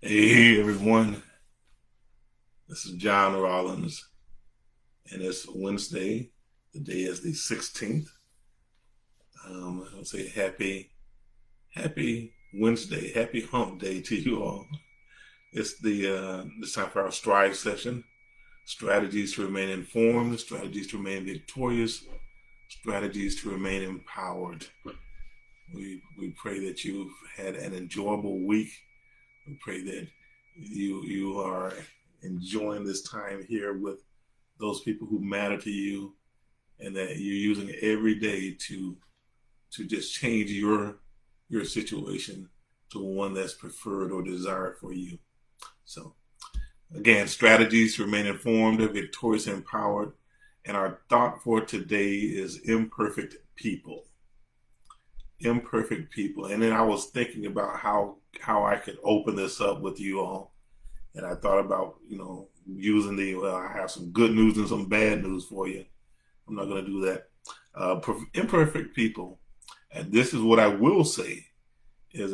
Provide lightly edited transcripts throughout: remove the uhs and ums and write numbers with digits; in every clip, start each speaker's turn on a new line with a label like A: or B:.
A: Hey everyone, this is John Rollins, and it's Wednesday. The day is the 16th. I'll say happy Wednesday, happy hump day to you all. It's time for our S.T.R.I.V.E session. Strategies to remain informed, strategies to remain victorious, strategies to remain empowered. We pray that you've had an enjoyable week. We pray that you are enjoying this time here with those people who matter to you, and that you're using it every day to just change your situation to one that's preferred or desired for you. So again, strategies to remain informed, victorious, and empowered. And our thought for today is imperfect people. Imperfect people. And then I was thinking about how I could open this up with you all. And I thought about, using I have some good news and some bad news for you. I'm not going to do that. Imperfect people. And this is what I will say is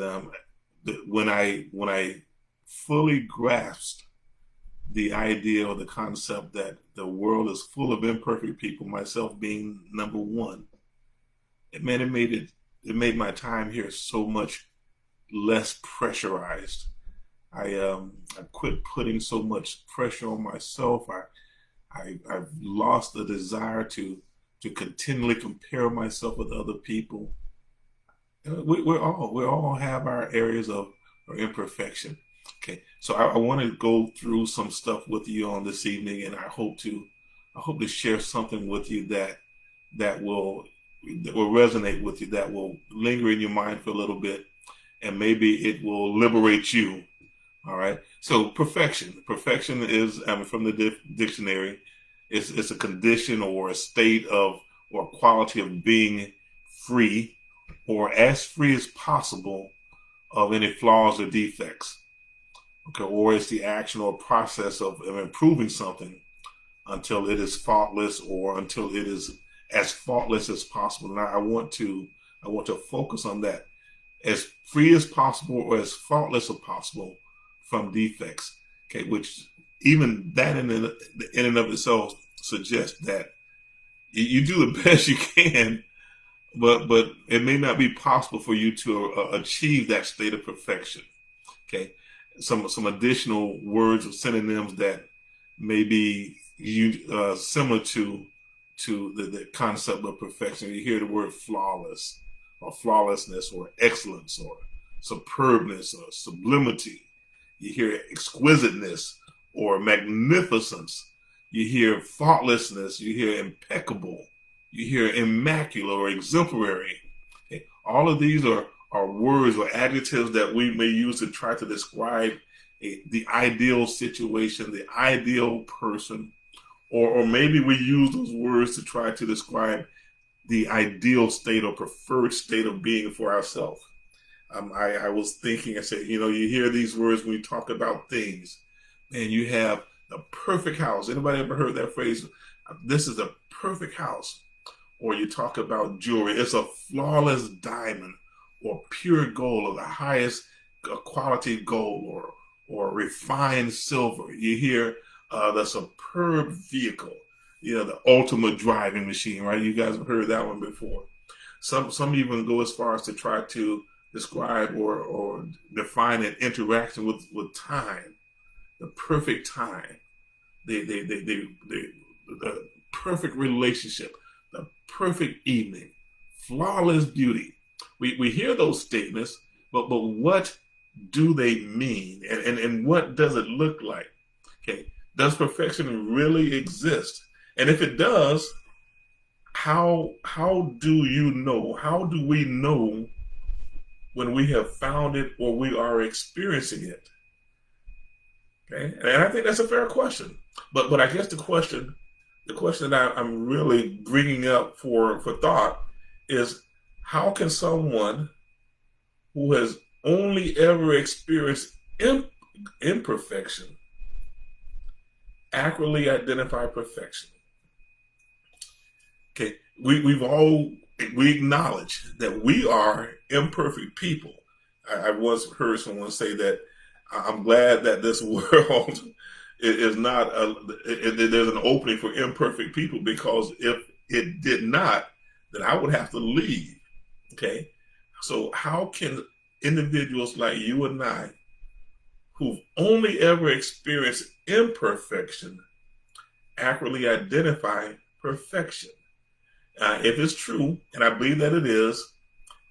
A: when I fully grasped the idea or the concept that the world is full of imperfect people, myself being number one, it made my time here so much less pressurized. I quit putting so much pressure on myself. I've lost the desire to continually compare myself with other people. We all have our areas of our imperfection. Okay, so I want to go through some stuff with you on this evening, and I hope to share something with you that will that will resonate with you, that will linger in your mind for a little bit, and maybe it will liberate you. All right. So perfection. Perfection is, from the dictionary, it's a condition or a state of or quality of being free or as free as possible of any flaws or defects. Okay. Or it's the action or process of improving something until it is faultless or until it is as faultless as possible. And I want to focus on that, as free as possible or as faultless as possible from defects. Okay, which even that in and of itself suggests that you do the best you can, but it may not be possible for you to achieve that state of perfection. Okay, some additional words or synonyms that may be similar to the concept of perfection. You hear the word flawless or flawlessness or excellence or superbness or sublimity. You hear exquisiteness or magnificence. You hear faultlessness. You hear impeccable. You hear immaculate or exemplary. Okay. All of these are words or adjectives that we may use to try to describe the ideal situation, the ideal person, or maybe we use those words to try to describe the ideal state or preferred state of being for ourselves. I was thinking, I said, you hear these words when you talk about things, and you have the perfect house. Anybody ever heard that phrase? This is a perfect house. Or you talk about jewelry. It's a flawless diamond or pure gold or the highest quality gold or refined silver. You hear the superb vehicle, the ultimate driving machine, right? You guys have heard that one before. Some even go as far as to try to describe or define an interaction with time, the perfect time, the perfect relationship, the perfect evening, flawless beauty. We hear those statements, but what do they mean, and what does it look like? Okay, does perfection really exist? And if it does, how do you know? How do we know when we have found it or we are experiencing it? Okay, and I think that's a fair question. But I guess the question that I'm really bringing up for thought is, how can someone who has only ever experienced imperfection accurately identify perfection? Okay, we acknowledge that we are imperfect people. I once heard someone say that I'm glad that this world is not, there's an opening for imperfect people, because if it did not, then I would have to leave. Okay. So how can individuals like you and I, who've only ever experienced imperfection, accurately identify perfection? If it's true, and I believe that it is,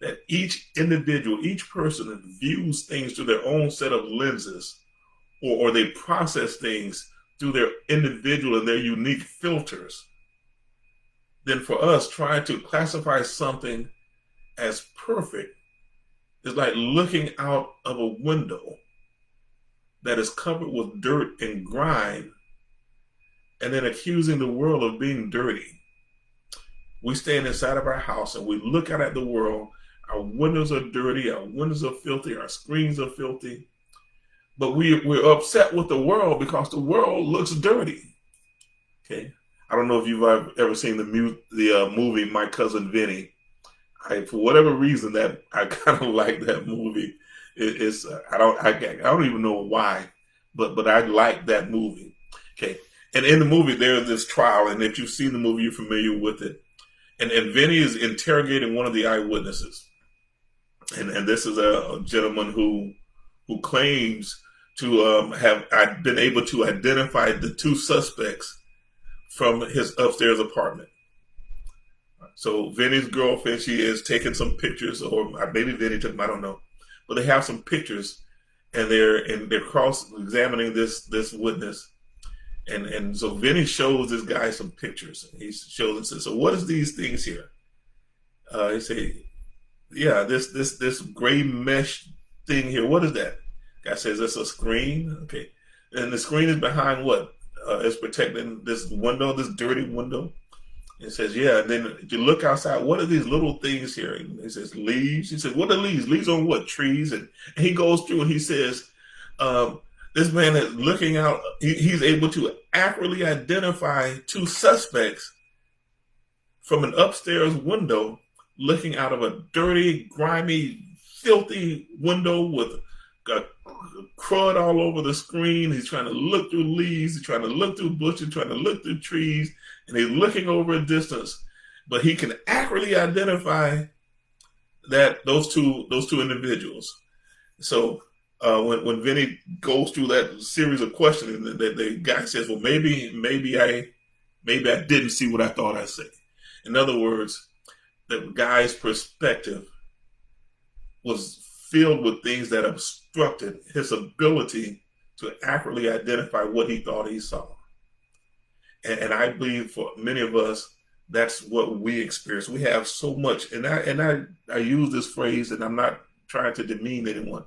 A: that each individual, each person views things through their own set of lenses, or they process things through their individual and their unique filters, then for us, trying to classify something as perfect is like looking out of a window that is covered with dirt and grime and then accusing the world of being dirty. We stand inside of our house and we look out at the world. Our windows are dirty, our windows are filthy, our screens are filthy. But we're upset with the world because the world looks dirty. Okay, I don't know if you've ever seen the movie My Cousin Vinny. For whatever reason, that I kind of like that movie. I don't even know why, but I like that movie. Okay, and in the movie there's this trial, and if you've seen the movie, you're familiar with it. And Vinny is interrogating one of the eyewitnesses, and this is a gentleman who claims to have been able to identify the two suspects from his upstairs apartment. So Vinny's girlfriend, she is taking some pictures, or maybe Vinny took them, I don't know, but they have some pictures, and they're cross-examining this witness, and so Vinny shows this guy some pictures. He shows and says, "So what is these things here?" He say, "Yeah, this gray mesh thing here. What is that?" Guy says, "It's a screen." Okay, and the screen is behind what? It's protecting this window, this dirty window. It says, "Yeah." And then if you look outside, what are these little things here? And he says, "Leaves." He says, "What are leaves? Leaves on what? Trees?" And he goes through and he says, this man is looking out. He's able to accurately identify two suspects from an upstairs window, looking out of a dirty, grimy, filthy window with crud all over the screen. He's trying to look through leaves. He's trying to look through bushes, trying to look through trees, and he's looking over a distance. But he can accurately identify that those two individuals. So when Vinny goes through that series of questioning, the guy says, "Well, maybe I didn't see what I thought I saw." In other words, the guy's perspective was filled with things that obstructed his ability to accurately identify what he thought he saw. And I believe for many of us, that's what we experience. We have so much, and I use this phrase, and I'm not trying to demean anyone,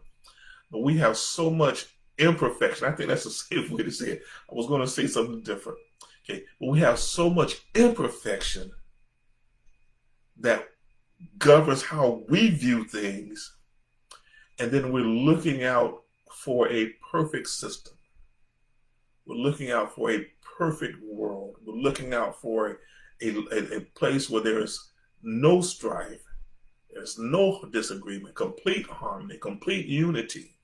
A: but we have so much imperfection. I think that's a safe way to say it. I was going to say something different. Okay, but we have so much imperfection that governs how we view things, and then we're looking out for a perfect system. We're looking out for a perfect world. We're looking out for a place where there's no strife, there's no disagreement, complete harmony, complete unity.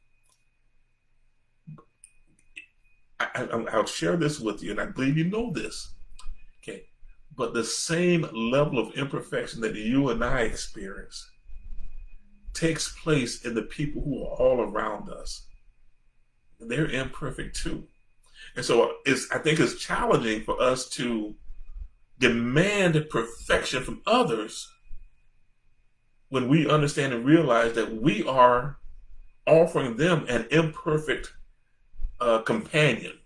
A: I'll share this with you, and I believe you know this. Okay, but the same level of imperfection that you and I experience takes place in the people who are all around us. They're imperfect too. And so I think it's challenging for us to demand perfection from others when we understand and realize that we are offering them an imperfect companion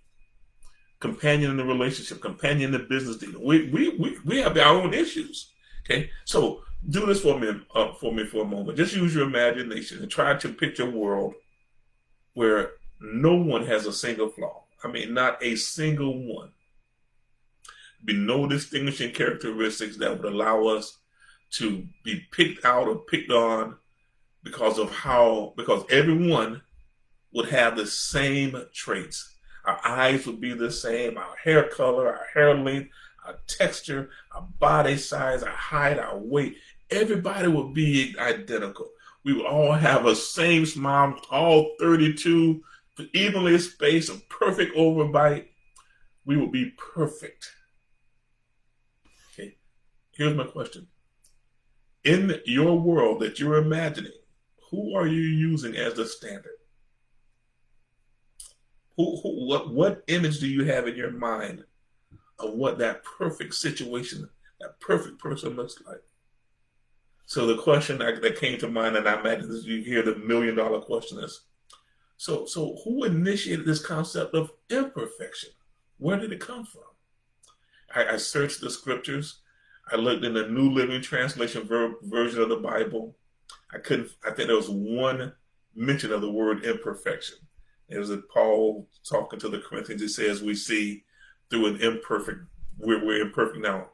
A: in the relationship, companion in the business deal. We have our own issues. Okay, so do this for me for a moment. Just use your imagination and try to picture a world where no one has a single flaw. I mean, not a single one. Be no distinguishing characteristics that would allow us to be picked out or picked on because everyone would have the same traits. Our eyes would be the same, our hair color, our hair length, our texture, our body size, our height, our weight. Everybody would be identical. We would all have a same smile, all 32, evenly spaced, a perfect overbite, we will be perfect. Okay, here's my question. In your world that you're imagining, who are you using as the standard? What image do you have in your mind of what that perfect situation, that perfect person looks like? So the question that came to mind, and I imagine this, you hear the $1 million question is, so who initiated this concept of imperfection? Where did it come from? I searched the scriptures. I looked in the New Living Translation version of the Bible. I think there was one mention of the word imperfection. It was Paul talking to the Corinthians. He says, we see through an imperfect, we're imperfect now.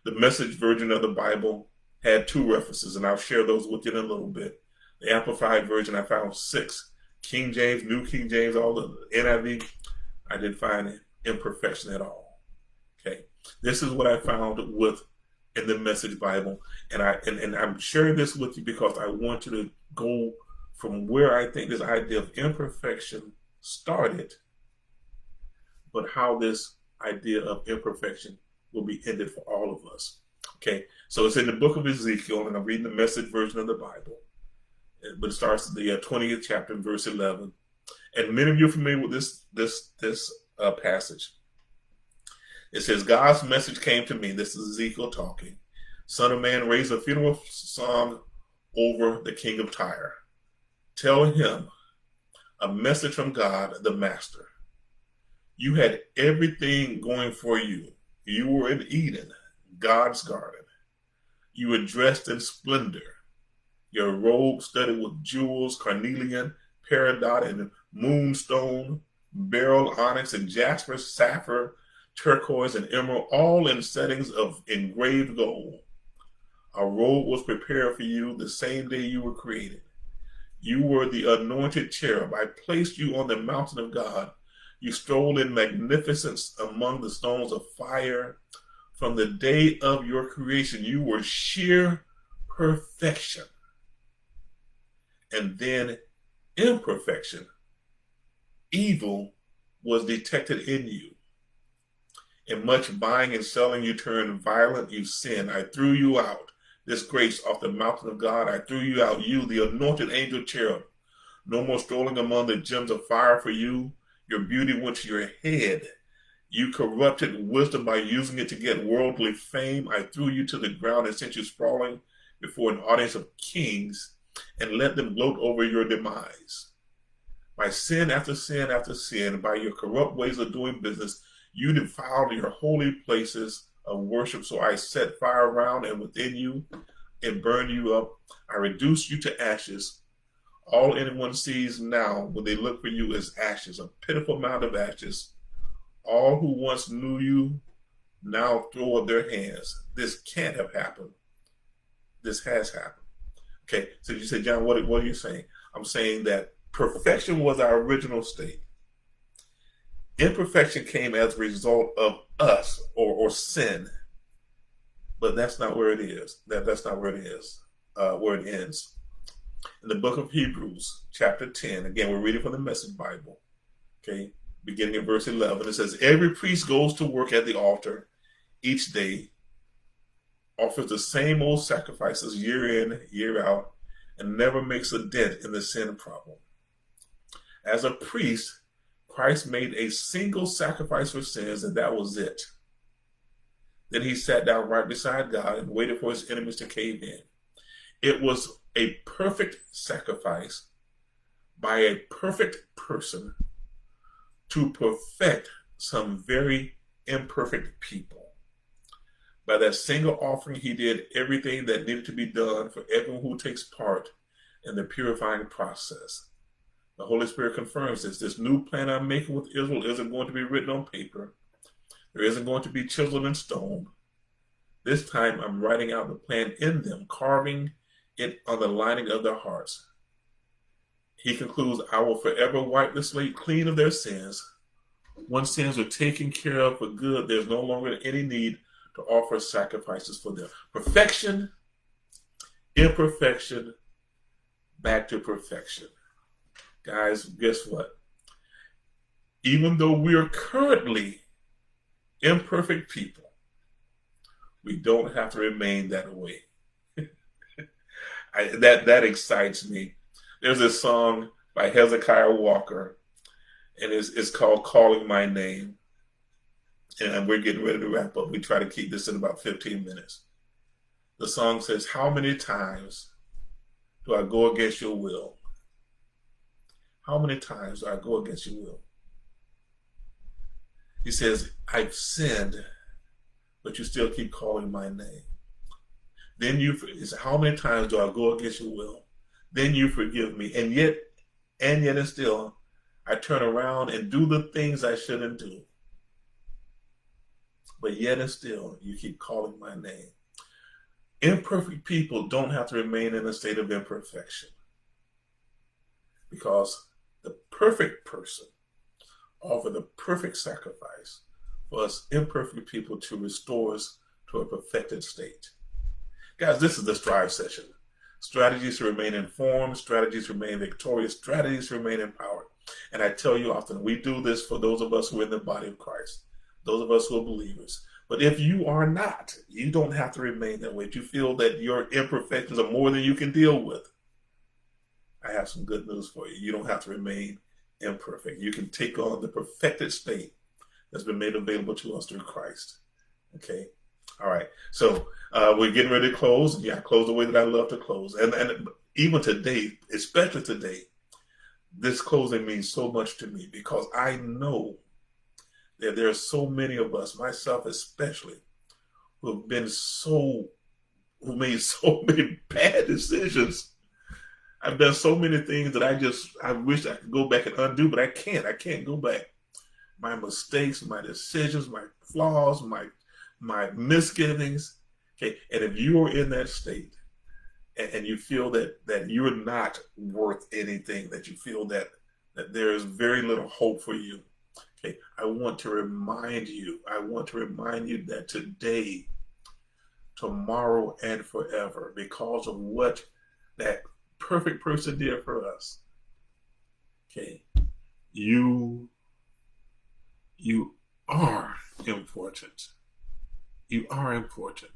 A: The Message version of the Bible had 2 references, and I'll share those with you in a little bit. The Amplified version, I found 6. King James, New King James, all the NIV, I didn't find imperfection at all. Okay, this is what I found in the Message Bible, and I'm sharing this with you because I want you to go from where I think this idea of imperfection started, but how this idea of imperfection will be ended for all of us. Okay, so it's in the book of Ezekiel, and I'm reading the Message version of the Bible, but it starts at the 20th chapter, verse 11. And many of you are familiar with this passage. It says, God's message came to me. This is Ezekiel talking. Son of man, raise a funeral song over the king of Tyre. Tell him a message from God, the master. You had everything going for you. You were in Eden, God's garden. You were dressed in splendor. Your robe studded with jewels, carnelian, peridot, and moonstone, beryl, onyx, and jasper, sapphire, turquoise, and emerald, all in settings of engraved gold. A robe was prepared for you the same day you were created. You were the anointed cherub. I placed you on the mountain of God. You strolled in magnificence among the stones of fire. From the day of your creation, you were sheer perfection. And then imperfection, evil, was detected in you. In much buying and selling, you turned violent, you sinned. I threw you out, disgrace, off the mountain of God. I threw you out, you, the anointed angel cherub. No more strolling among the gems of fire for you. Your beauty went to your head. You corrupted wisdom by using it to get worldly fame. I threw you to the ground and sent you sprawling before an audience of kings and let them gloat over your demise. By sin after sin after sin, by your corrupt ways of doing business, you defiled your holy places of worship. So I set fire around and within you and burned you up. I reduced you to ashes. All anyone sees now when they look for you is ashes, a pitiful mound of ashes. All who once knew you now throw up their hands. This can't have happened. This has happened. Okay, so you say, John, what are you saying? I'm saying that perfection was our original state. Imperfection came as a result of us or sin, but that's not where it is. That's not where it is, where it ends. In the book of Hebrews, chapter 10, again, we're reading from the Message Bible, okay, beginning in verse 11, it says, every priest goes to work at the altar each day, offers the same old sacrifices year in, year out, and never makes a dent in the sin problem. As a priest, Christ made a single sacrifice for sins, and that was it. Then he sat down right beside God and waited for his enemies to cave in. It was a perfect sacrifice by a perfect person to perfect some very imperfect people. By that single offering, he did everything that needed to be done for everyone who takes part in the purifying process. The Holy Spirit confirms this. This new plan I'm making with Israel isn't going to be written on paper. There isn't going to be chiseled in stone. This time I'm writing out the plan in them, carving it on the lining of their hearts. He concludes, I will forever wipe the slate clean of their sins. Once sins are taken care of for good, there's no longer any need to offer sacrifices for them. Perfection, imperfection, back to perfection. Guys, guess what? even though we are currently imperfect people, we don't have to remain that way. That excites me. There's this song by Hezekiah Walker, and it's called "Calling My Name." And we're getting ready to wrap up. We try to keep this in about 15 minutes. The song says, "How many times do I go against your will? How many times do I go against your will?" He says, "I've sinned, but you still keep calling my name. Then he said, how many times do I go against your will? Then you forgive me. And still, I turn around and do the things I shouldn't do. But yet and still, you keep calling my name." Imperfect people don't have to remain in a state of imperfection, because the perfect person offered the perfect sacrifice for us imperfect people to restore us to a perfected state. Guys, this is the S.T.R.I.V.E. session. Strategies to remain informed, strategies to remain victorious, strategies to remain empowered. And I tell you often, we do this for those of us who are in the body of Christ, those of us who are believers. But if you are not, you don't have to remain that way. If you feel that your imperfections are more than you can deal with, I have some good news for you. You don't have to remain imperfect. You can take on the perfected state that's been made available to us through Christ. Okay? All right. So we're getting ready to close. Yeah, I close the way that I love to close. And even today, especially today, this closing means so much to me, because I know that there are so many of us, myself especially, who made so many bad decisions. I've done so many things that I wish I could go back and undo, but I can't. I can't go back. My mistakes, my decisions, my flaws, my misgivings. Okay, and if you are in that state and you feel that you're not worth anything, that you feel that there is very little hope for you, okay, I want to remind you that today, tomorrow, and forever, because of what that perfect person did for us, okay, you are important. You are important.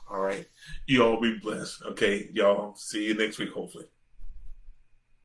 A: All right. You all be blessed. Okay, y'all. See you next week, hopefully.